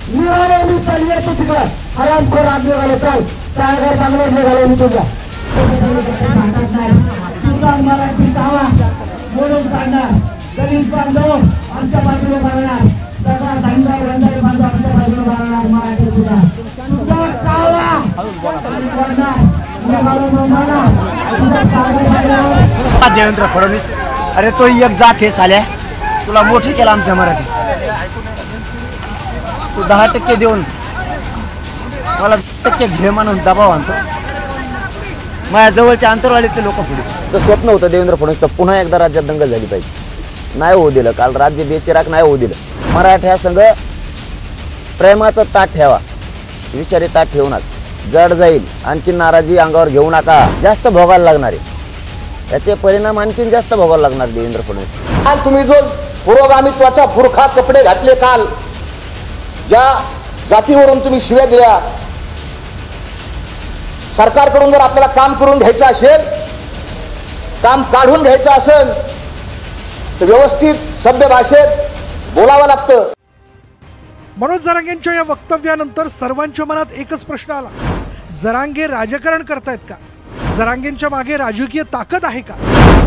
निघाले मी चल येतो तिकडं हरामखोर आग निघाले चल सागर चांगलं निघाले मी तुझ्या सांगत नाही तुझा मराठी गावा बोलून काढणार दलित बांधव आमच्या बाजूला भरणार सगळा धंदा बंधारे बांधव आमच्या बाजूला भरणार मराठी सुद्धा तुझा गावा देवेंद्र फडणवीस अरे तो एक जात हे साल्या तुला मोठी केला आमच्या मराठी तू 10% देऊन मला 10% घे म्हणून दबाव आणतो माझ्या जवळच्या अंतरवालीचे लोक पुढे तर स्वप्न होतं देवेंद्र फडणवीसचं पुन्हा एकदा राज्यात दंगल झाली पाहिजे नाही होऊ दिलं काल राज्य बेचिराग नाही होऊ दिलं मराठ्या संघ प्रेमाचं ताट ठेवा विषारी ताट ठेवू नका जड जाईल आणखी नाराजी अंगावर घेऊ नका जास्त भोगायला लागणार आहे याचे परिणाम आणखीन जास्त भोगायला लागणार देवेंद्र फडणवीस काल तुम्ही जो पुरोगामित्वाचा बुरखा कपडे घातले काल ज्या जातीवरून तुम्ही शिव्या दिल्या सरकारकडून जर आपल्याला काम करून घ्यायचं असेल काम काढून घ्यायचं असेल तर व्यवस्थित सभ्य भाषेत बोलावं लागतं। मनोज जरांगेंच्या या वक्तव्यानंतर सर्वांच्या मनात एकच प्रश्न आला, जरांगे राजकारण करतायत का? जरांगेंच्या मागे राजकीय ताकद आहे का?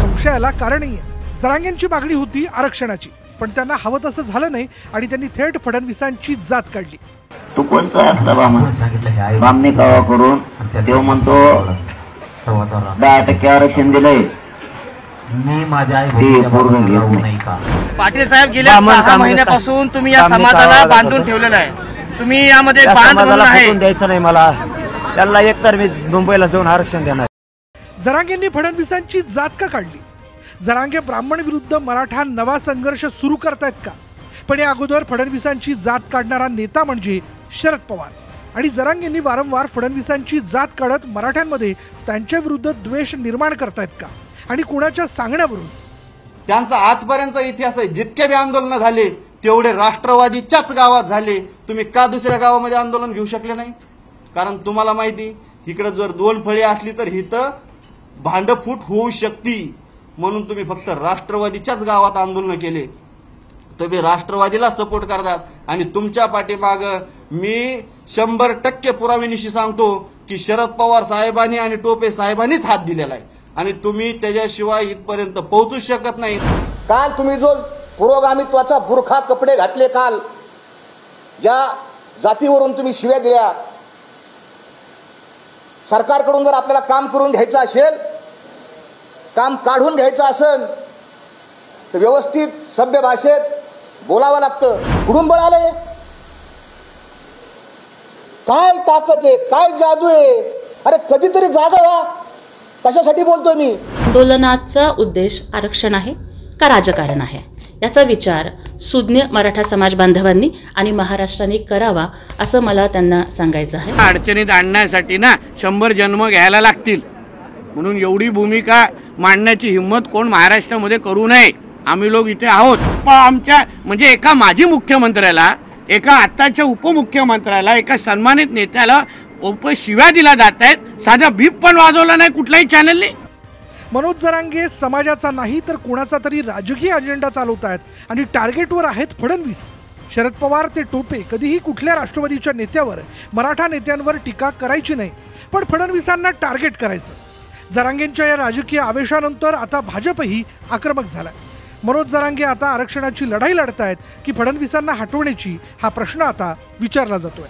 संशयाला कारण नाहीये। जरांगेंची मागणी होती आरक्षणाची, पण त्यांना हवं तसं झालं नाही आणि त्यांनी थेट फडणवीसांची जात काढली। तू कोणता असला बामने कावा करून देव म्हणतो 10% आरक्षण दिलंय मी माझ्या पाटील साहेब गेल्या 6 महिन्यापासून तुम्ही या समाजाला बांधून ठेवलेलं आहे, तुम्ही यामध्ये द्यायचं नाही मला त्याला एकतर मी मुंबईला जाऊन आरक्षण देणार। जरांगेंनी फडणवीसांची जात का काढली? जरांगे ब्राह्मण विरुद्ध मराठा नवा संघर्ष सुरू करतायत का? पण या अगोदर फडणवीसांची जात काढणारा नेता म्हणजे शरद पवार आणि जरांगेंनी वारंवार फडणवीसांची जात काढत मराठ्यांमध्ये त्यांच्या विरुद्ध द्वेष निर्माण करतायत का? आणि कुणाच्या सांगण्यावरून? त्यांचा आजपर्यंतचा इतिहास आहे, जितके बी आंदोलन झाले तेवढे राष्ट्रवादीच्याच गावात झाले। तुम्ही का दुसऱ्या गावामध्ये आंदोलन घेऊ शकले नाही? कारण तुम्हाला माहिती इकडे जर 2 फळी असली तर इथं भांडफूट होऊ शकती, म्हणून तुम्ही फक्त राष्ट्रवादीच्याच गावात आंदोलन केले। तुम्ही राष्ट्रवादीला सपोर्ट करतात आणि तुमच्या पाठीमाग मी 100% पुराव्यानिशी सांगतो की शरद पवार साहेबांनी आणि टोपे साहेबांनीच हात दिलेला आहे आणि तुम्ही त्याच्याशिवाय इथपर्यंत पोहोचू शकत नाही। काल तुम्ही जो पुरोगामित्वाचा बुरखा कपडे घातले काल ज्या जातीवरून तुम्ही शिव्या दिल्या सरकारकडून जर आपल्याला काम करून घ्यायचं असेल काम काढून घ्यायचं असेल तर व्यवस्थित सभ्य भाषेत बोलावं लागतं। कुठून बळ आलंय? काय ताकद आहे, काय जादू आहे? अरे कधीतरी जागा व्हा। कशासाठी बोलतोय मी? आंदोलनाचा उद्देश आरक्षण आहे का राजकारण आहे याचा विचार सुज्ञ मराठा समाज बांधवांनी आणि महाराष्ट्राने करावा असं मला त्यांना सांगायचं आहे। अडचणीत आणण्यासाठी ना 100 जन्म घ्यायला लागतील, म्हणून एवढी भूमिका मांडण्याची हिंमत कोण महाराष्ट्रामध्ये करू नये। आम्ही लोक इथे आहोत, पण आमच्या म्हणजे एका माजी मुख्यमंत्र्याला, एका आताच्या उपमुख्यमंत्र्याला, एका सन्मानित नेत्याला शिव्या दिला जात आहेत, साधा बीप पण वाजवला नाही कुठल्याही चॅनलने। मनोज जरांगे समाजाचा नाही तर कुणाचा तरी राजकीय अजेंडा चालवत आहेत आणि टार्गेटवर आहेत फडणवीस। शरद पवार ते टोपे कधीही कुठल्या राष्ट्रवादीच्या नेत्यावर, मराठा नेत्यांवर टीका करायची नाही, पण फडणवीसांना टार्गेट करायचं। जरांगेंच्या या राजकीय आवेशानंतर आता भाजपही आक्रमक झालाय। मनोज जरांगे आता आरक्षणाची लढाई लढतायत की फडणवीसांना हटवण्याची, हा प्रश्न आता विचारला जातोय।